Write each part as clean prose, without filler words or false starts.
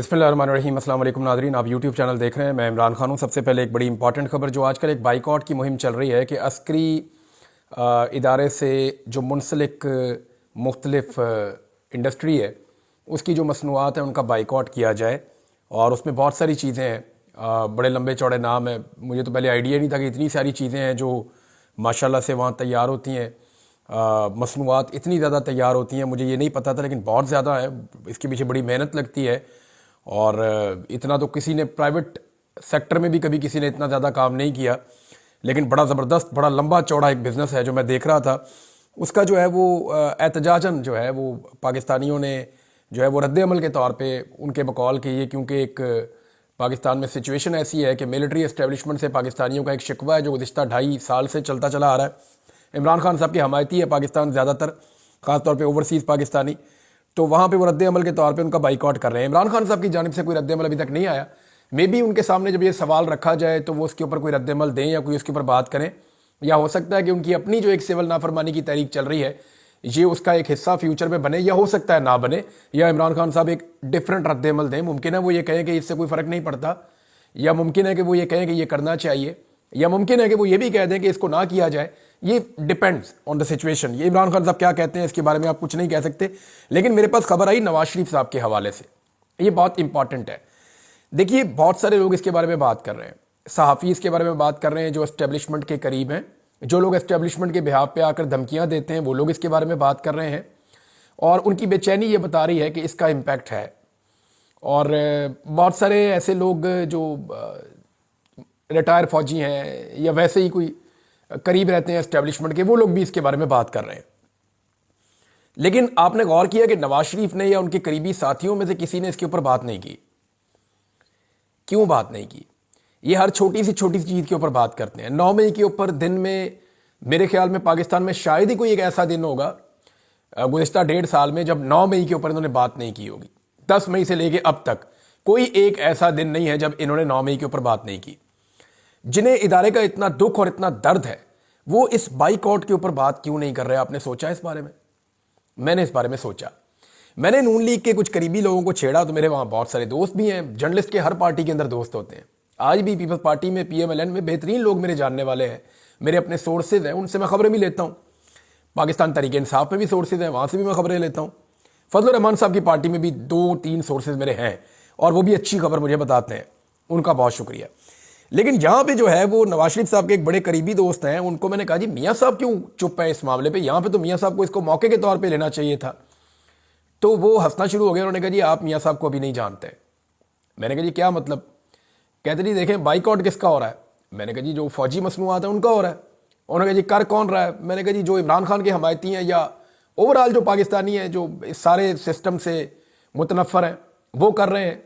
बिस्मिल्लाहिर्रहमानिर्रहीम। अस्सलाम वालेकुम नाज़रीन, आप यूट्यूब चैनल देख रहे हैं। मैं इमरान खान हूँ। सबसे पहले एक बड़ी इंपॉर्टेंट खबर, जो आजकल एक बाइकआउट की मुहिम चल रही है कि अस्करी इदारे से जो मुंसलिक मुख्तलिफ इंडस्ट्री है उसकी जो मसनूआत हैं उनका बाइकआउट किया जाए। और उसमें बहुत सारी चीज़ें हैं, बड़े लंबे चौड़े नाम हैं। मुझे तो पहले आइडिया नहीं था कि इतनी सारी चीज़ें हैं जो माशाल्लाह से वहाँ तैयार होती हैं। मसनूआत इतनी ज़्यादा तैयार होती हैं, मुझे ये नहीं पता था, लेकिन बहुत ज़्यादा है। इसके पीछे बड़ी मेहनत लगती है और इतना तो किसी ने प्राइवेट सेक्टर में भी कभी किसी ने इतना ज़्यादा काम नहीं किया। लेकिन बड़ा ज़बरदस्त, बड़ा लंबा चौड़ा एक बिज़नेस है जो मैं देख रहा था। उसका जो है वो एहतजाजन जो है वो पाकिस्तानियों ने जो है वो रद्द अमल के तौर पे उनके बकौल की है, क्योंकि एक पाकिस्तान में सिचुएशन ऐसी है कि मिलिट्री एस्टेब्लिशमेंट से पाकिस्तानियों का एक शिकवा है जो गुज़िश्ता 2.5 साल से चलता चला आ रहा है। इमरान खान साहब की हमायती है पाकिस्तान ज़्यादातर, ख़ास तौर पे ओवरसीज़ पाकिस्तानी। तो वहाँ पे वो रद्द अमल के तौर पे उनका बाइकआउट कर रहे हैं। इमरान खान साहब की जानिब से कोई रद्द अमल अभी तक नहीं आया। मे बी उनके सामने जब ये सवाल रखा जाए तो वो उसके ऊपर कोई रद्द अमल दें या कोई उसके ऊपर बात करें, या हो सकता है कि उनकी अपनी जो एक सिविल नाफरमानी की तहरीक चल रही है ये उसका एक हिस्सा फ्यूचर में बने, या हो सकता है ना बने, या इमरान खान साहब एक डिफरेंट रद्द अमल दें। मुमकिन है वो ये कहें कि इससे कोई फ़र्क नहीं पड़ता, या मुमकिन है कि वो ये कहें कि ये करना चाहिए, या मुमकिन है कि वो ये भी कह दें कि इसको ना किया जाए। ये डिपेंड्स ऑन द सिचुएशन। ये इमरान खान साहब क्या कहते हैं इसके बारे में आप कुछ नहीं कह सकते। लेकिन मेरे पास खबर आई नवाज शरीफ साहब के हवाले से, ये बहुत इंपॉर्टेंट है। देखिए, बहुत सारे लोग इसके बारे में बात कर रहे हैं, सहाफ़ी इसके बारे में बात कर रहे हैं जो एस्टेब्लिशमेंट के करीब हैं, जो लोग एस्टेब्लिशमेंट के बिहाफ पे आकर धमकियां देते हैं वो लोग इसके बारे में बात कर रहे हैं, और उनकी बेचैनी ये बता रही है कि इसका इम्पैक्ट है। और बहुत सारे ऐसे लोग जो रिटायर फौजी हैं या वैसे ही कोई करीब रहते हैं एस्टेब्लिशमेंट के, वो लोग भी इसके बारे में बात कर रहे हैं। लेकिन आपने गौर किया कि नवाज शरीफ ने या उनके करीबी साथियों में से किसी ने इसके ऊपर बात नहीं की। क्यों बात नहीं की? ये हर छोटी सी चीज़ के ऊपर बात करते हैं। 9 मई के ऊपर दिन में मेरे ख्याल में पाकिस्तान में शायद ही कोई एक ऐसा दिन होगा गुज़िश्ता 1.5 साल में जब 9 मई के ऊपर इन्होंने बात नहीं की होगी। 10 मई से लेके अब तक कोई एक ऐसा दिन नहीं है जब इन्होंने 9 मई के ऊपर बात नहीं की। जिन्हें इदारे का इतना दुख और इतना दर्द है वो इस बाइकआउट के ऊपर बात क्यों नहीं कर रहे? आपने सोचा इस बारे में? मैंने इस बारे में सोचा। मैंने नून लीग के कुछ करीबी लोगों को छेड़ा, तो मेरे वहाँ बहुत सारे दोस्त भी हैं। जर्नलिस्ट के हर पार्टी के अंदर दोस्त होते हैं। आज भी पीपल्स पार्टी में, PMLN में बेहतरीन लोग मेरे जानने वाले हैं, मेरे अपने सोर्सेज हैं, उनसे मैं खबरें भी लेता हूँ। पाकिस्तान तहरीक इंसाफ में भी सोर्सेज हैं, वहाँ से भी मैं खबरें लेता हूँ। फजल रहमान साहब की पार्टी में भी 2-3 सोर्सेज मेरे हैं और वो भी अच्छी खबर मुझे बताते हैं, उनका बहुत शुक्रिया। लेकिन यहाँ पे जो है वो नवाज शरीफ साहब के एक बड़े करीबी दोस्त हैं, उनको मैंने कहा जी मियाँ साहब क्यों चुप है इस मामले पे? यहाँ पे तो मियाँ साहब को इसको मौके के तौर पे लेना चाहिए था। तो वो हंसना शुरू हो गया। उन्होंने कहा जी आप मियाँ साहब को अभी नहीं जानते। मैंने कहा जी क्या मतलब? कहते जी देखें बाइकआउट किसका हो रहा है? मैंने कहा जी जो फौजी मसनूआत है उनका हो रहा है। उन्होंने कहा जी कर कौन रहा है? मैंने कहा जी जो इमरान खान के हमायती हैं या ओवरऑल जो पाकिस्तानी हैं जो इस सारे सिस्टम से मुतनफ़र हैं वो कर रहे हैं।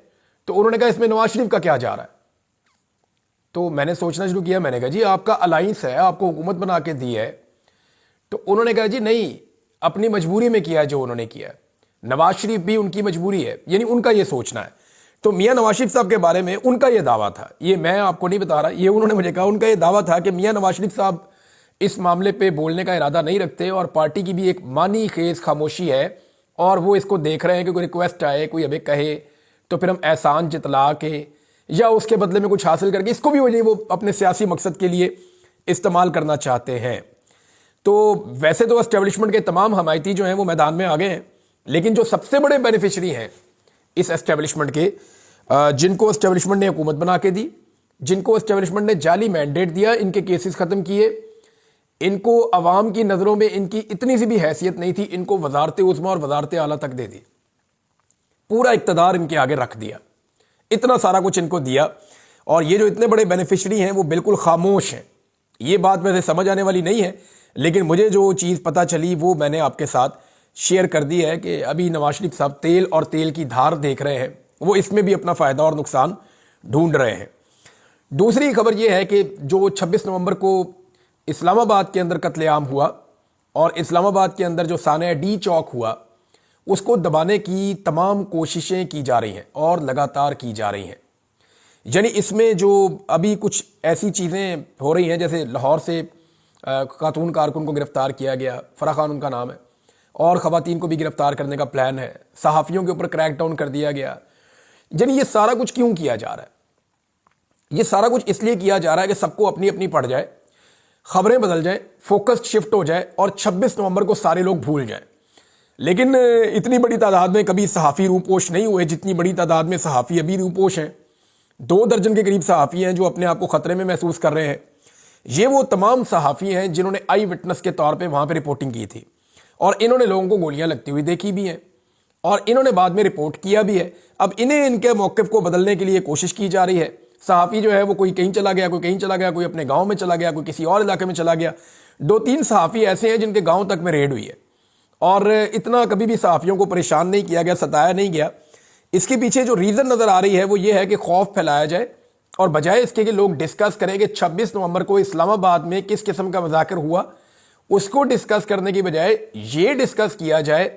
तो उन्होंने कहा इसमें नवाज शरीफ का क्या जा रहा है? तो मैंने सोचना शुरू किया। मैंने कहा जी आपका अलाइंस है, आपको हुकूमत बना के दी है। तो उन्होंने कहा जी नहीं, अपनी मजबूरी में किया है जो उन्होंने किया है। नवाज शरीफ भी उनकी मजबूरी है, यानी उनका ये सोचना है। तो मियाँ नवाज शरीफ साहब के बारे में उनका ये दावा था, ये मैं आपको नहीं बता रहा, ये उन्होंने मुझे कहा। उनका ये दावा था कि मियाँ नवाज शरीफ साहब इस मामले पे बोलने का इरादा नहीं रखते और पार्टी की भी एक मानी खेज खामोशी है और वो इसको देख रहे हैं कि कोई रिक्वेस्ट आए, कोई अबे कहे तो फिर हम एहसान जितला के या उसके बदले में कुछ हासिल करके इसको भी वो अपने सियासी मकसद के लिए इस्तेमाल करना चाहते हैं। तो वैसे तो एस्टेब्लिशमेंट के तमाम हमायती जो हैं वो मैदान में आ गए हैं, लेकिन जो सबसे बड़े बेनिफिशरी हैं इस एस्टेब्लिशमेंट के, जिनको एस्टेब्लिशमेंट ने हुकूमत बना के दी, जिनको एस्टेब्लिशमेंट ने जाली मैंडेट दिया, इनके केसेस ख़त्म किए, इनको अवाम की नज़रों में इनकी इतनी सी भी हैसियत नहीं थी, इनको वजारत उज़्मा और वजारत आला तक दे दी, पूरा इक़्तिदार इनके आगे रख दिया, इतना सारा कुछ इनको दिया। और ये जो इतने बड़े बेनिफिशरी हैं वो बिल्कुल खामोश हैं। ये बात वैसे समझ आने वाली नहीं है, लेकिन मुझे जो चीज़ पता चली वो मैंने आपके साथ शेयर कर दी है कि अभी नवाज शरीफ साहब तेल और तेल की धार देख रहे हैं, वो इसमें भी अपना फ़ायदा और नुकसान ढूंढ रहे हैं। दूसरी खबर ये है कि जो 26 नवंबर को इस्लामाबाद के अंदर कत्लेआम हुआ और इस्लामाबाद के अंदर जो सानिया डी चौक हुआ, उसको दबाने की तमाम कोशिशें की जा रही हैं और लगातार की जा रही हैं। यानी इसमें जो अभी कुछ ऐसी चीज़ें हो रही हैं, जैसे लाहौर से खातून कारकुन को गिरफ़्तार किया गया, फराह खान उनका नाम है, और ख़वातीन को भी गिरफ़्तार करने का प्लान है, सहाफ़ियों के ऊपर क्रैक डाउन कर दिया गया। یعنی یہ سارا کچھ کیوں کیا جا رہا ہے؟ یہ سارا کچھ اس لیے کیا جا رہا ہے کہ سب کو اپنی اپنی پڑ جائے، خبریں بدل جائیں، فوکس شفٹ ہو جائے اور 26 نومبر کو سارے لوگ بھول جائیں۔ لیکن اتنی بڑی تعداد میں کبھی صحافی روپوش نہیں ہوئے جتنی بڑی تعداد میں صحافی ابھی روپوش ہیں۔ 2 درجن کے قریب صحافی ہیں جو اپنے آپ کو خطرے میں محسوس کر رہے ہیں۔ یہ وہ تمام صحافی ہیں جنہوں نے آئی وٹنس کے طور پہ وہاں پہ رپورٹنگ کی تھی، اور انہوں نے لوگوں کو گولیاں لگتی ہوئی دیکھی بھی ہیں، اور انہوں نے بعد میں رپورٹ کیا بھی ہے۔ اب انہیں ان کے موقف کو بدلنے کے لیے کوشش کی جا رہی ہے۔ صحافی جو ہے وہ کوئی کہیں چلا گیا، کوئی کہیں چلا گیا، کوئی اپنے گاؤں میں چلا گیا، کوئی کسی اور علاقے میں چلا گیا۔ 2-3 صحافی ایسے ہیں جن کے گاؤں تک میں ریڈ ہوئی ہے، اور اتنا کبھی بھی صحافیوں کو پریشان نہیں کیا گیا، ستایا نہیں گیا۔ اس کے پیچھے جو ریزن نظر آ رہی ہے وہ یہ ہے کہ خوف پھیلایا جائے، اور بجائے اس کے کہ لوگ ڈسکس کریں کہ 26 نومبر کو اسلام آباد میں کس قسم کا مذاکر ہوا، اس کو ڈسکس کرنے کی بجائے یہ ڈسکس کیا جائے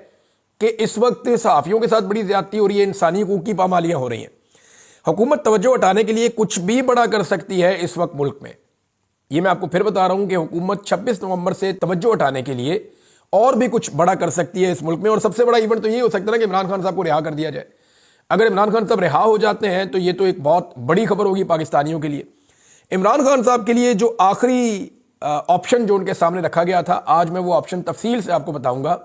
کہ اس وقت صحافیوں کے ساتھ بڑی زیادتی ہو رہی ہے، انسانی حقوق کی پامالیاں ہو رہی ہیں۔ حکومت توجہ ہٹانے کے لیے کچھ بھی بڑا کر سکتی ہے اس وقت ملک میں۔ یہ میں آپ کو پھر بتا رہا ہوں کہ حکومت 26 نومبر سے توجہ ہٹانے کے لیے اور بھی کچھ بڑا کر سکتی ہے اس ملک میں، اور سب سے بڑا ایونٹ تو یہ ہو سکتا ہے کہ عمران خان صاحب کو رہا کر دیا جائے۔ اگر عمران خان صاحب رہا ہو جاتے ہیں تو یہ تو ایک بہت بڑی خبر ہوگی پاکستانیوں کے لیے۔ عمران خان صاحب کے لیے جو آخری آپشن جو ان کے سامنے رکھا گیا تھا، آج میں وہ آپشن تفصیل سے آپ کو بتاؤں گا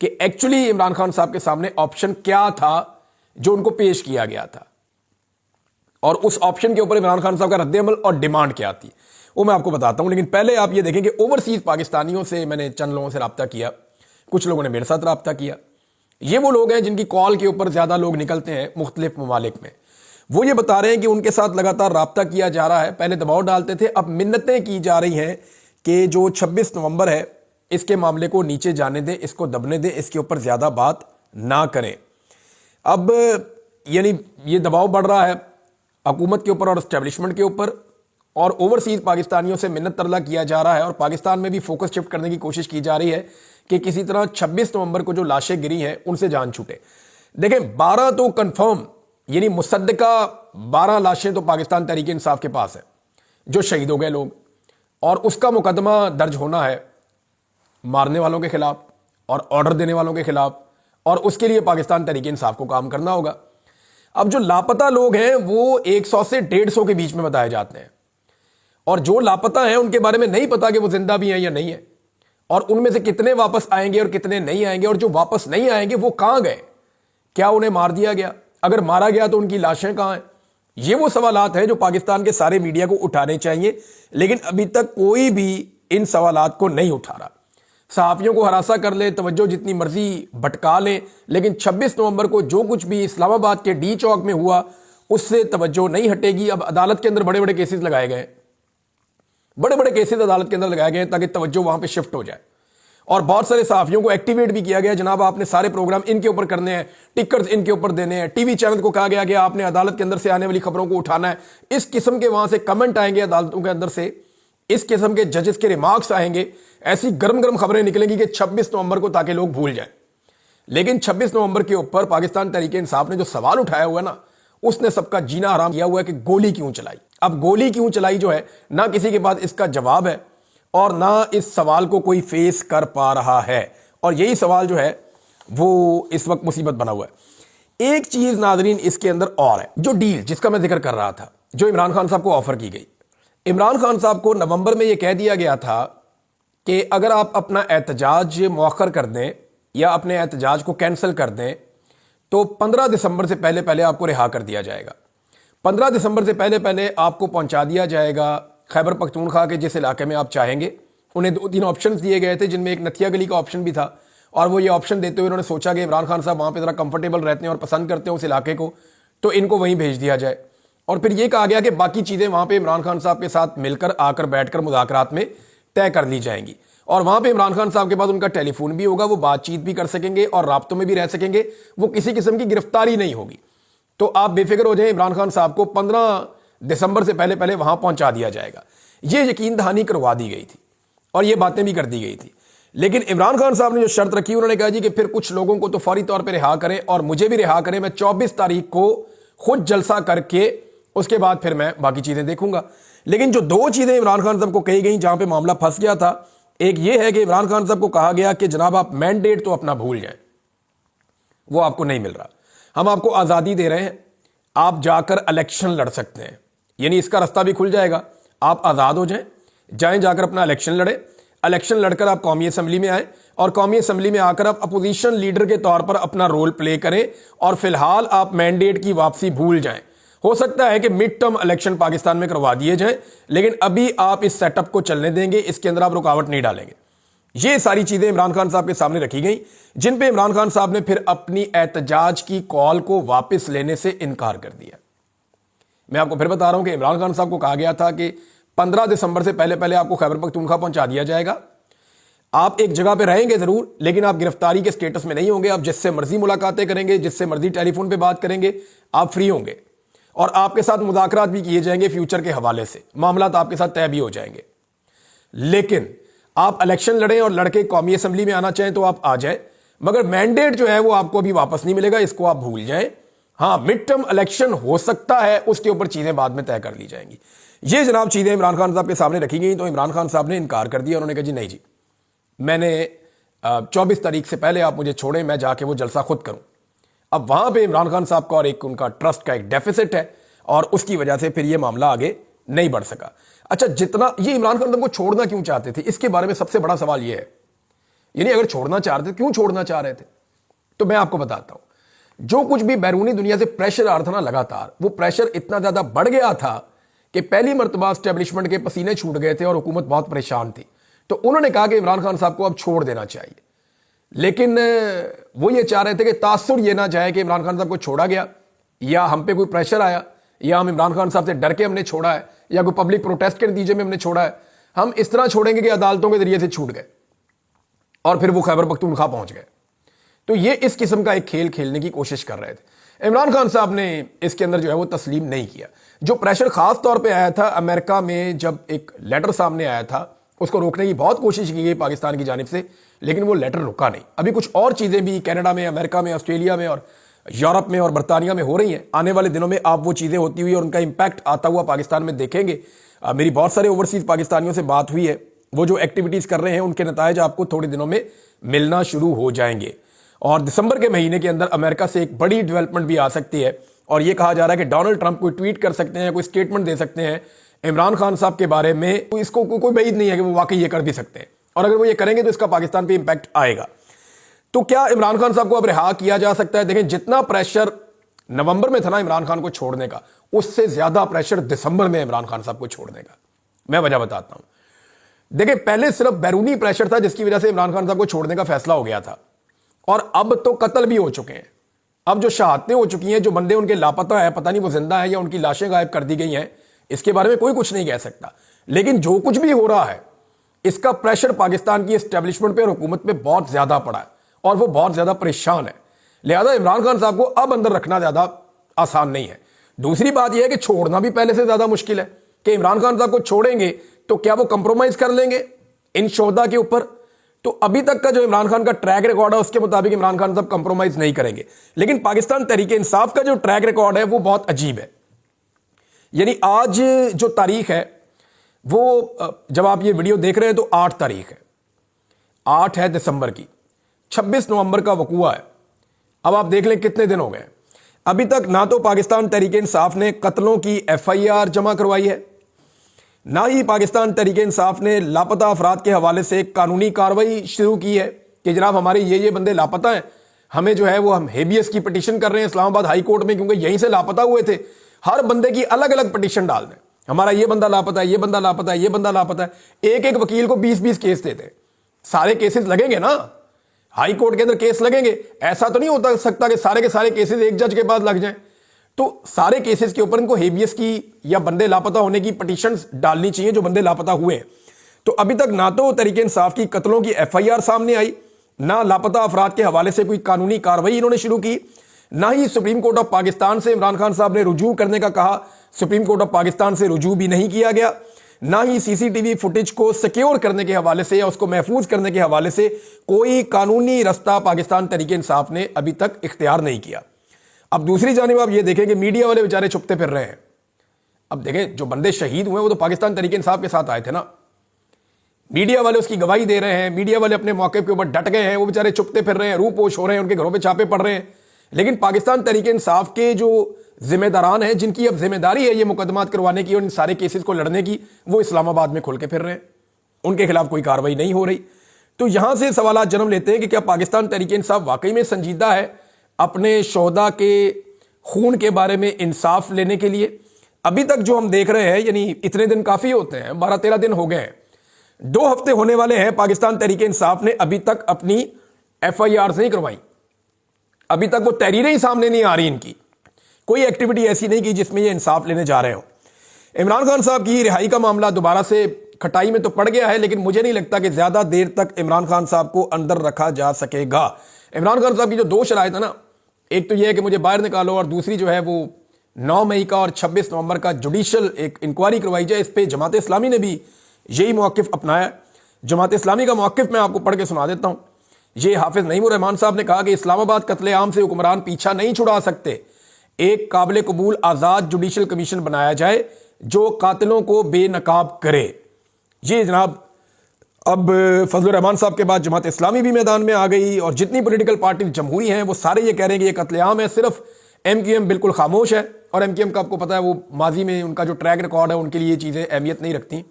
کہ ایکچولی عمران خان صاحب کے سامنے آپشن کیا تھا جو ان کو پیش کیا گیا تھا، اور اس آپشن کے اوپر عمران خان صاحب کا رد عمل اور ڈیمانڈ کیا تھی، وہ میں آپ کو بتاتا ہوں۔ لیکن پہلے آپ یہ دیکھیں کہ اوورسیز پاکستانیوں سے میں نے چند لوگوں سے رابطہ کیا، کچھ لوگوں نے میرے ساتھ رابطہ کیا۔ یہ وہ لوگ ہیں جن کی کال کے اوپر زیادہ لوگ نکلتے ہیں مختلف ممالک میں۔ وہ یہ بتا رہے ہیں کہ ان کے ساتھ لگاتار رابطہ کیا جا رہا ہے، پہلے دباؤ ڈالتے تھے، اب منتیں کی جا رہی ہیں کہ جو 26 نومبر ہے اس کے معاملے کو نیچے جانے دیں، اس کو دبنے دیں، اس کے اوپر زیادہ بات نہ کریں۔ اب یعنی یہ دباؤ بڑھ رہا ہے حکومت کے اوپر اور اسٹیبلشمنٹ کے اوپر، اور اوورسیز پاکستانیوں سے منت ترلا کیا جا رہا ہے، اور پاکستان میں بھی فوکس شفٹ کرنے کی کوشش کی جا رہی ہے کہ کسی طرح 26 نومبر کو جو لاشیں گری ہیں ان سے جان چھوٹے۔ دیکھیں 12 تو کنفرم، یعنی مصدقہ 12 لاشیں تو پاکستان تحریک انصاف کے پاس ہے جو شہید ہو گئے لوگ، اور اس کا مقدمہ درج ہونا ہے مارنے والوں کے خلاف اور آرڈر دینے والوں کے خلاف، اور اس کے لیے پاکستان تحریک انصاف کو کام کرنا ہوگا۔ اب جو لاپتہ لوگ ہیں وہ 100 سے 150 کے بیچ میں بتائے جاتے ہیں، اور جو لاپتہ ہیں ان کے بارے میں نہیں پتا کہ وہ زندہ بھی ہیں یا نہیں ہیں، اور ان میں سے کتنے واپس آئیں گے اور کتنے نہیں آئیں گے، اور جو واپس نہیں آئیں گے وہ کہاں گئے، کیا انہیں مار دیا گیا، اگر مارا گیا تو ان کی لاشیں کہاں ہیں۔ یہ وہ سوالات ہیں جو پاکستان کے سارے میڈیا کو اٹھانے چاہیے، لیکن ابھی تک کوئی بھی ان سوالات کو نہیں اٹھا رہا۔ صحافیوں کو ہراساں کر لیں، توجہ جتنی مرضی بھٹکا لیں، لیکن 26 نومبر کو جو کچھ بھی اسلام آباد کے ڈی چوک میں ہوا اس سے توجہ نہیں ہٹے گی۔ اب عدالت کے اندر بڑے بڑے کیسز لگائے گئے، بڑے بڑے کیسز عدالت کے اندر لگائے گئے تاکہ توجہ وہاں پہ شفٹ ہو جائے، اور بہت سارے صحافیوں کو ایکٹیویٹ بھی کیا گیا، جناب آپ نے سارے پروگرام ان کے اوپر کرنے ہیں، ٹکرز ان کے اوپر دینے ہیں، ٹی وی چینل کو کہا گیا کہ آپ نے عدالت کے اندر سے آنے والی خبروں کو اٹھانا ہے۔ اس قسم کے وہاں سے کمنٹ آئیں گے عدالتوں کے اندر سے، اس قسم کے ججز کے ریمارکس آئیں گے، ایسی گرم گرم خبریں نکلیں گی کہ 26 نومبر کو تاکہ لوگ بھول جائیں۔ لیکن 26 نومبر کے اوپر پاکستان تحریک انصاف نے جو سوال اٹھایا ہوا ہے نا، اس نے سب کا جینا حرام کیا ہوا ہے کہ گولی کیوں چلائی۔ اب گولی کیوں چلائی جو ہے، نہ کسی کے پاس اس کا جواب ہے اور نہ اس سوال کو کوئی فیس کر پا رہا ہے، اور یہی سوال جو ہے وہ اس وقت مصیبت بنا ہوا ہے۔ ایک چیز ناظرین اس کے اندر اور ہے، جو ڈیل جس کا میں ذکر کر رہا تھا جو عمران خان صاحب کو آفر کی گئی۔ عمران خان صاحب کو نومبر میں یہ کہہ دیا گیا تھا کہ اگر آپ اپنا احتجاج مؤخر کر دیں یا اپنے احتجاج کو کینسل کر دیں تو 15 دسمبر سے پہلے پہلے آپ کو رہا کر دیا جائے گا۔ 15 دسمبر سے پہلے پہلے آپ کو پہنچا دیا جائے گا خیبر پختونخوا کے جس علاقے میں آپ چاہیں گے۔ انہیں 2-3 آپشنز دیے گئے تھے، جن میں ایک نتھیا گلی کا آپشن بھی تھا، اور وہ یہ آپشن دیتے ہوئے انہوں نے سوچا کہ عمران خان صاحب وہاں پہ ذرا کمفرٹیبل رہتے ہیں اور پسند کرتے ہیں اس علاقے کو، تو ان کو وہیں بھیج دیا جائے۔ اور پھر یہ کہا گیا کہ باقی چیزیں وہاں پہ عمران خان صاحب کے ساتھ مل کر آ کر بیٹھ کر مذاکرات میں طے کر لی جائیں گی، اور وہاں پہ عمران خان صاحب کے پاس ان کا ٹیلی فون بھی ہوگا، وہ بات چیت بھی کر سکیں گے اور رابطوں میں بھی رہ سکیں گے، وہ کسی قسم کی گرفتاری نہیں ہوگی۔ تو آپ بے فکر ہو جائیں، عمران خان صاحب کو 15 دسمبر سے پہلے پہلے وہاں پہنچا دیا جائے گا۔ یہ یقین دہانی کروا دی گئی تھی اور یہ باتیں بھی کر دی گئی تھی، لیکن عمران خان صاحب نے جو شرط رکھی، انہوں نے کہا جی کہ پھر کچھ لوگوں کو تو فوری طور پہ رہا کریں اور مجھے بھی رہا کریں، میں 24 تاریخ کو خود جلسہ کر کے اس کے بعد پھر میں باقی چیزیں دیکھوں گا۔ لیکن جو 2 چیزیں عمران خان صاحب کو کہی گئیں جہاں پہ معاملہ پھنس گیا تھا، ایک یہ ہے کہ عمران خان صاحب کو کہا گیا کہ جناب آپ مینڈیٹ تو اپنا بھول جائیں، وہ آپ کو نہیں مل رہا، ہم آپ کو آزادی دے رہے ہیں، आप जाकर इलेक्शन लड़ सकते हैं, यानी इसका रास्ता भी खुल जाएगा, आप आज़ाद हो जाएं जाकर अपना इलेक्शन लड़े, इलेक्शन लड़कर आप कौमी असम्बली में आए और कौमी असम्बली में आकर आप अपोजिशन लीडर के तौर पर अपना रोल प्ले करें और फिलहाल आप मैंडेट की वापसी भूल जाएं। हो सकता है कि मिड टर्म इलेक्शन पाकिस्तान में करवा दिए जाएं, लेकिन अभी आप इस सेटअप को चलने देंगे, इसके अंदर आप रुकावट नहीं डालेंगे। ये सारी चीजें इमरान खान साहब के सामने रखी गई, जिन पे इमरान खान साहब ने फिर अपनी एहतजाज की कॉल को वापस लेने से इनकार कर दिया। मैं आपको फिर बता रहा हूं कि इमरान खान साहब को कहा गया था कि 15 दिसंबर से पहले पहले आपको खैबर पख्तूनख्वा पहुंचा दिया जाएगा, आप एक जगह पे रहेंगे जरूर, लेकिन आप गिरफ्तारी के स्टेटस में नहीं होंगे, आप जिससे मर्जी मुलाकातें करेंगे, जिससे मर्जी टेलीफोन पे बात करेंगे, आप फ्री होंगे और आपके साथ मुज़ाकरात भी किए जाएंगे फ्यूचर के हवाले से, मामलात आपके साथ तय भी हो जाएंगे। लेकिन आप इलेक्शन लड़ें और लड़के कौमी असम्बली में आना चाहें तो आप आ जाएं, मगर मैंडेट जो है वो आपको अभी वापस नहीं मिलेगा, इसको आप भूल जाएं। हाँ, मिड टर्म इलेक्शन हो सकता है, उसके ऊपर चीजें बाद में तय कर ली जाएंगी। ये जनाब चीजें इमरान खान साहब के सामने रखी गई, तो इमरान खान साहब ने इनकार कर दिया। उन्होंने कहा जी नहीं जी, मैंने 24 तारीख से पहले आप मुझे छोड़ें, मैं जाके वो जलसा खुद करूं। अब वहां पे इमरान खान साहब का और एक उनका ट्रस्ट का एक डेफिसिट है और उसकी वजह से फिर ये मामला आगे नहीं बढ़ सका। अच्छा, जितना ये इमरान खान साहब को छोड़ना क्यों चाहते थे, इसके बारे में सबसे बड़ा सवाल ये है, यानी अगर छोड़ना चाह रहे थे, क्यों छोड़ना चाह रहे थे? तो मैं आपको बताता हूं। जो कुछ भी बैरूनी दुनिया से प्रेशर आ रहा था ना लगातार, वो प्रेशर इतना ज्यादा बढ़ गया था कि पहली मर्तबा एस्टेब्लिशमेंट के पसीने छूट गए थे और हुकूमत बहुत परेशान थी। तो उन्होंने कहा कि इमरान खान साहब को अब छोड़ देना चाहिए, लेकिन वो ये चाह रहे थे कि तासुर ये ना जाए कि इमरान खान साहब को छोड़ा गया या हम पे कोई प्रेशर आया या हम इमरान खान साहब से डर के हमने छोड़ा है या कोई पब्लिक प्रोटेस्ट के नतीजे में हमने छोड़ा है। हम इस तरह छोड़ेंगे कि अदालतों के जरिए से छूट गए और फिर वो खैबर पख्तूनख्वा पहुंच गए। तो ये इस किस्म का एक खेल खेलने की कोशिश कर रहे थे। इमरान खान साहब ने इसके अंदर जो है वो तस्लीम नहीं किया। जो प्रेशर खास तौर पे आया था अमेरिका में, जब एक लेटर सामने आया था, उसको रोकने की बहुत कोशिश की गई पाकिस्तान की जानिब से, लेकिन वो लेटर रुका नहीं। अभी कुछ और चीजें भी कनाडा में, अमेरिका में, ऑस्ट्रेलिया में और यूरोप में और बरतानिया में हो रही हैं। आने वाले दिनों में आप वो चीजें होती हुई और उनका इंपैक्ट आता हुआ पाकिस्तान में देखेंगे। मेरी बहुत सारे ओवरसीज पाकिस्तानियों से बात हुई है, वो जो एक्टिविटीज कर रहे हैं उनके नतायज आपको थोड़े दिनों में मिलना शुरू हो जाएंगे और दिसंबर के महीने के अंदर अमेरिका से एक बड़ी डेवलपमेंट भी आ सकती है। और ये कहा जा रहा है कि डोनाल्ड ट्रंप कोई ट्वीट कर सकते हैं, कोई स्टेटमेंट दे सकते हैं इमरान खान साहब के बारे में, तो इसको कोई बैद नहीं है कि वो वाकई ये कर भी सकते हैं, और अगर वो ये करेंगे तो इसका पाकिस्तान पे इंपैक्ट आएगा। तो क्या इमरान खान साहब को अब रिहा किया जा सकता है? देखें, जितना प्रेशर नवंबर में था ना इमरान खान को छोड़ने का, उससे ज्यादा प्रेशर दिसंबर में इमरान खान साहब को छोड़ने का। मैं वजह बताता हूं। देखिए, पहले सिर्फ बैरूनी प्रेशर था जिसकी वजह से इमरान खान साहब को छोड़ने का फैसला हो गया था, और अब तो कत्ल भी हो चुके हैं। अब जो शहादतें हो चुकी हैं, जो बंदे उनके लापता है, पता नहीं वो जिंदा है या उनकी लाशें गायब कर दी गई हैं, इसके बारे में कोई कुछ नहीं कह सकता। लेकिन जो कुछ भी हो रहा है, इसका प्रेशर पाकिस्तान की एस्टेब्लिशमेंट पे और हुकूमत पे बहुत ज्यादा पड़ा है और वो बहुत ज्यादा परेशान है। लिहाजा इमरान खान साहब को अब अंदर रखना ज्यादा आसान नहीं है। दूसरी बात यह है कि छोड़ना भी पहले से ज्यादा मुश्किल है कि इमरान खान साहब को छोड़ेंगे तो क्या वो कंप्रोमाइज कर लेंगे इन शोहदा के ऊपर? तो अभी तक का जो इमरान खान का ट्रैक रिकॉर्ड है उसके मुताबिक इमरान खान साहब कंप्रोमाइज नहीं करेंगे। लेकिन पाकिस्तान तहरीक इंसाफ का जो ट्रैक रिकॉर्ड है वो बहुत अजीब है। यानी आज जो तारीख है वो, जब आप ये वीडियो देख रहे हैं तो 8 तारीख है, 8 है दिसंबर की, 26 नवंबर का वकूआ है। अब आप देख लें कितने दिन हो गए। अभी तक ना तो पाकिस्तान तहरीक इंसाफ ने कत्लों की FIR जमा करवाई है, ना ही पाकिस्तान तहरीक इंसाफ ने लापता अफराद के हवाले से कानूनी कार्रवाई शुरू की है कि जनाब हमारे ये बंदे लापता हैं, हमें जो है वो हम हेबियस की पिटीशन कर रहे हैं इस्लामाबाद हाई कोर्ट में, क्योंकि यहीं से लापता हुए थे। हर बंदे की अलग अलग पिटीशन डाल दें, हमारा ये बंदा लापता है, ये बंदा लापता है, ये बंदा लापता है। एक एक वकील को 20-20 केस देते, सारे केसेस लगेंगे ना, हाई कोर्ट के अंदर केस लगेंगे। ऐसा तो नहीं होता सकता कि सारे के सारे केसेस एक जज के पास लग जाएं। तो सारे केसेस के ऊपर इनको हेबियस की या बंदे लापता होने की पिटीशंस डालनी चाहिए जो बंदे लापता हुए हैं। तो अभी तक ना तो तहरीक इंसाफ की कत्लों की FIR सामने आई, ना लापता अफराद के हवाले से कोई कानूनी कार्रवाई इन्होंने शुरू की, ना ही सुप्रीम कोर्ट ऑफ पाकिस्तान से इमरान खान साहब ने रुजू करने का कहा, सुप्रीम कोर्ट ऑफ पाकिस्तान से रुजू भी नहीं किया गया, ना ही CCTV फुटेज को सिक्योर करने के हवाले से या उसको महफूज करने के हवाले से कोई कानूनी रास्ता पाकिस्तान तहरीक इंसाफ ने अभी तक इख्तियार नहीं किया। अब दूसरी जानिब आप ये देखें कि मीडिया वाले बेचारे छुपते फिर रहे हैं। अब देखें, जो बंदे शहीद हुए वो तो पाकिस्तान तहरीक इंसाफ के साथ आए थे ना, मीडिया वाले उसकी गवाही दे रहे हैं, मीडिया वाले अपने मौके के ऊपर डट गए हैं, वो बेचारे छुपते फिर रहे हैं, रूपोश हो रहे हैं, उनके घरों पे छापे पड़ रहे हैं। लेकिन पाकिस्तान तहरीक इंसाफ के जो ذمہ داران ہیں جن کی اب ذمہ داری ہے یہ مقدمات کروانے کی اور ان سارے کیسز کو لڑنے کی، وہ اسلام آباد میں کھل کے پھر رہے ہیں، ان کے خلاف کوئی کارروائی نہیں ہو رہی۔ تو یہاں سے سوالات جنم لیتے ہیں کہ کیا پاکستان تحریک انصاف واقعی میں سنجیدہ ہے اپنے شہداء کے خون کے بارے میں انصاف لینے کے لیے؟ ابھی تک جو ہم دیکھ رہے ہیں، یعنی اتنے دن کافی ہوتے ہیں، 12-13 دن ہو گئے ہیں، 2 ہفتے ہونے والے ہیں، پاکستان تحریک انصاف نے ابھی تک اپنی FIRs نہیں کروائیں، ابھی تک وہ تحریریں ہی سامنے نہیں آ رہی، ان کی کوئی ایکٹیویٹی ایسی نہیں کی جس میں یہ انصاف لینے جا رہے ہوں۔ عمران خان صاحب کی رہائی کا معاملہ دوبارہ سے کھٹائی میں تو پڑ گیا ہے، لیکن مجھے نہیں لگتا کہ زیادہ دیر تک عمران خان صاحب کو اندر رکھا جا سکے گا۔ عمران خان صاحب کی جو 2 شرائط ہے نا، ایک تو یہ ہے کہ مجھے باہر نکالو، اور دوسری جو ہے وہ 9 مئی کا اور 26 نومبر کا جوڈیشل ایک انکوائری کروائی جائے۔ اس پہ جماعت اسلامی نے بھی یہی موقف اپنایا۔ جماعت اسلامی کا موقف میں آپ کو پڑھ کے سنا دیتا ہوں۔ یہ حافظ نعیم الرحمان صاحب نے کہا کہ اسلام آباد قتل عام سے حکمران پیچھا نہیں چھڑا سکتے، ایک قابل قبول آزاد جوڈیشل کمیشن بنایا جائے جو قاتلوں کو بے نقاب کرے۔ یہ جناب اب فضل الرحمان صاحب کے بعد جماعت اسلامی بھی میدان میں آ گئی، اور جتنی پولیٹیکل پارٹی جمہوری ہیں وہ سارے یہ کہہ رہے ہیں کہ یہ قتل عام ہے۔ صرف MQM بالکل خاموش ہے، اور MQM کا آپ کو پتا ہے وہ ماضی میں ان کا جو ٹریک ریکارڈ ہے ان کے لیے یہ چیزیں اہمیت نہیں رکھتی،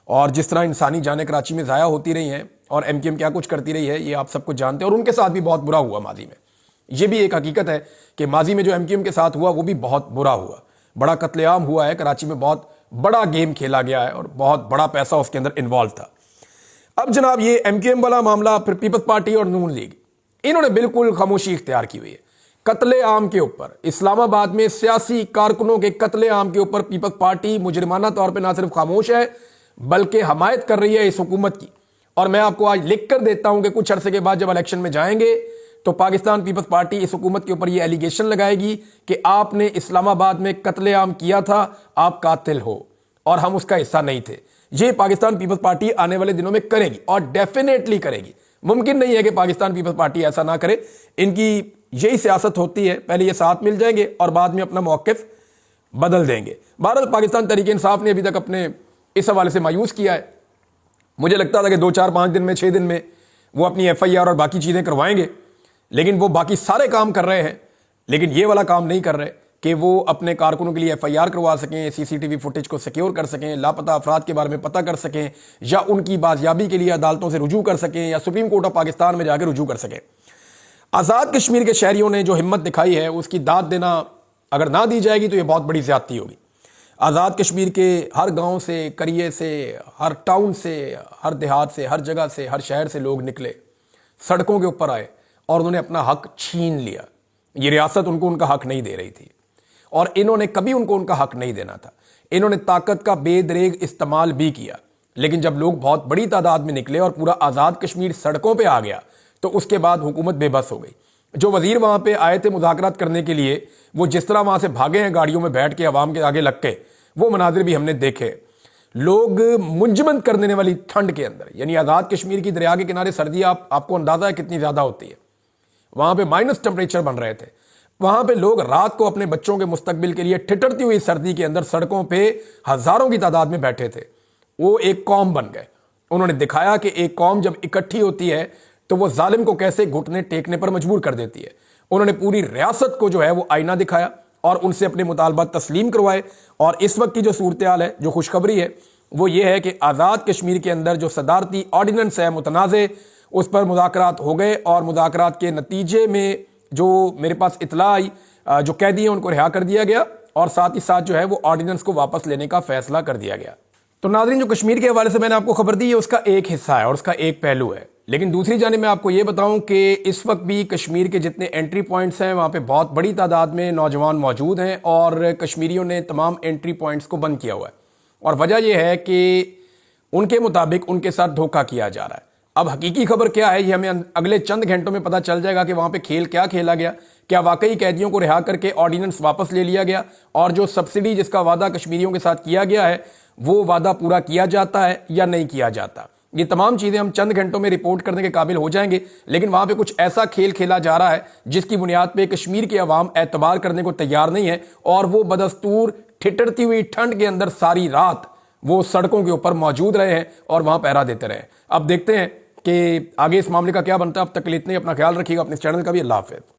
اور جس طرح انسانی جانیں کراچی میں ضائع ہوتی رہی ہیں اور MQM کیا کچھ کرتی رہی ہے یہ آپ سب کچھ جانتے ہیں، اور ان کے ساتھ بھی بہت برا ہوا ماضی میں۔ یہ بھی ایک حقیقت ہے کہ ماضی میں جو MQM کے ساتھ ہوا وہ بھی بہت برا ہوا، بڑا قتل عام ہوا ہے کراچی میں، بہت بڑا گیم کھیلا گیا ہے اور بہت بڑا پیسہ اس کے اندر انوالو تھا۔ اب جناب یہ MQM والا معاملہ، پھر پیپلز پارٹی اور نون لیگ، انہوں نے بالکل خاموشی اختیار کی ہوئی ہے قتل عام کے اوپر۔ اسلام آباد میں سیاسی کارکنوں کے قتل عام کے اوپر پیپلز پارٹی مجرمانہ طور پہ نہ صرف خاموش ہے بلکہ حمایت کر رہی ہے اس حکومت کی۔ اور میں آپ کو آج لکھ کر دیتا ہوں کہ کچھ عرصے کے بعد جب الیکشن میں جائیں گے تو پاکستان پیپلز پارٹی اس حکومت کے اوپر یہ ایلیگیشن لگائے گی کہ آپ نے اسلام آباد میں قتل عام کیا تھا، آپ قاتل ہو، اور ہم اس کا حصہ نہیں تھے۔ یہ پاکستان پیپلز پارٹی آنے والے دنوں میں کرے گی، اور ڈیفینیٹلی کرے گی۔ ممکن نہیں ہے کہ پاکستان پیپلز پارٹی ایسا نہ کرے، ان کی یہی سیاست ہوتی ہے، پہلے یہ ساتھ مل جائیں گے اور بعد میں اپنا موقف بدل دیں گے۔ بہرحال پاکستان تحریک انصاف نے ابھی تک اپنے اس حوالے سے مایوس کیا ہے۔ مجھے لگتا تھا کہ 2-4-5 دن میں 6 دن میں وہ اپنی FIR اور باقی چیزیں کروائیں گے، لیکن وہ باقی سارے کام کر رہے ہیں، لیکن یہ والا کام نہیں کر رہے کہ وہ اپنے کارکنوں کے لیے FIR کروا سکیں، CCTV فوٹیج کو سیکیور کر سکیں، لاپتہ افراد کے بارے میں پتہ کر سکیں، یا ان کی بازیابی کے لیے عدالتوں سے رجوع کر سکیں، یا سپریم کورٹ آف پاکستان میں جا کے رجوع کر سکیں۔ آزاد کشمیر کے شہریوں نے جو ہمت دکھائی ہے اس کی داد دینا اگر نہ دی جائے گی تو یہ بہت بڑی زیادتی ہوگی۔ آزاد کشمیر کے ہر گاؤں سے، قریے سے، ہر ٹاؤن سے، ہر دیہات سے، ہر جگہ سے، ہر شہر سے لوگ نکلے، سڑکوں کے اوپر آئے اور انہوں نے اپنا حق چھین لیا۔ یہ ریاست ان کو ان کا حق نہیں دے رہی تھی، اور انہوں نے کبھی ان کو ان کا حق نہیں دینا تھا۔ انہوں نے طاقت کا بے دریغ استعمال بھی کیا، لیکن جب لوگ بہت بڑی تعداد میں نکلے اور پورا آزاد کشمیر سڑکوں پہ آ گیا تو اس کے بعد حکومت بے بس ہو گئی۔ جو وزیر وہاں پہ آئے تھے مذاکرات کرنے کے لیے، وہ جس طرح وہاں سے بھاگے ہیں گاڑیوں میں بیٹھ کے عوام کے آگے لگ کے، وہ مناظر بھی ہم نے دیکھے۔ لوگ منجمد کر دینے والی ٹھنڈ کے اندر، یعنی آزاد کشمیر کی دریا کے کنارے سردی آپ کو اندازہ ہے کتنی زیادہ ہوتی ہے، وہاں پہ مائنس ٹمپریچر بن رہے تھے، وہاں پہ لوگ رات کو اپنے بچوں کے مستقبل کے لیے ٹھٹرتی ہوئی سردی کے اندر سڑکوں پہ ہزاروں کی تعداد میں بیٹھے تھے۔ وہ ایک قوم بن گئے، انہوں نے دکھایا کہ ایک قوم جب اکٹھی ہوتی ہے تو وہ ظالم کو کیسے گھٹنے ٹیکنے پر مجبور کر دیتی ہے۔ انہوں نے پوری ریاست کو جو ہے وہ آئینہ دکھایا اور ان سے اپنے مطالبات تسلیم کروائے، اور اس وقت کی جو صورتحال ہے، جو خوشخبری ہے، وہ یہ ہے کہ آزاد کشمیر کے اندر جو صدارتی آرڈیننس ہے متنازع، اس پر مذاکرات ہو گئے، اور مذاکرات کے نتیجے میں جو میرے پاس اطلاع آئی، جو قیدی ہیں ان کو رہا کر دیا گیا، اور ساتھ ہی ساتھ جو ہے وہ آرڈیننس کو واپس لینے کا فیصلہ کر دیا گیا۔ تو ناظرین، جو کشمیر کے حوالے سے میں نے آپ کو خبر دی ہے اس کا ایک حصہ ہے اور اس کا ایک پہلو ہے، لیکن دوسری جانب میں آپ کو یہ بتاؤں کہ اس وقت بھی کشمیر کے جتنے انٹری پوائنٹس ہیں وہاں پہ بہت بڑی تعداد میں نوجوان موجود ہیں، اور کشمیریوں نے تمام انٹری پوائنٹس کو بند کیا ہوا ہے، اور وجہ یہ ہے کہ ان کے مطابق ان کے ساتھ دھوکہ کیا جا رہا ہے۔ اب حقیقی خبر کیا ہے یہ ہمیں اگلے چند گھنٹوں میں پتہ چل جائے گا کہ وہاں پہ کھیل کیا کھیلا گیا، کیا واقعی قیدیوں کو رہا کر کے آرڈیننس واپس لے لیا گیا، اور جو سبسڈی جس کا وعدہ کشمیریوں کے ساتھ کیا گیا ہے وہ وعدہ پورا کیا جاتا ہے یا نہیں کیا جاتا۔ یہ تمام چیزیں ہم چند گھنٹوں میں رپورٹ کرنے کے قابل ہو جائیں گے، لیکن وہاں پہ کچھ ایسا کھیل کھیلا جا رہا ہے جس کی بنیاد پہ کشمیر کے عوام اعتبار کرنے کو تیار نہیں ہے، اور وہ بدستور ٹھٹرتی ہوئی ٹھنڈ کے اندر ساری رات وہ سڑکوں کے اوپر موجود رہے ہیں اور وہاں پہرا دیتے رہے۔ اب دیکھتے ہیں کہ آگے اس معاملے کا کیا بنتا ہے۔ اب تک کے لیے اتنے، اپنا خیال رکھیے گا، اپنے چینل کا بھی۔ اللہ حافظ۔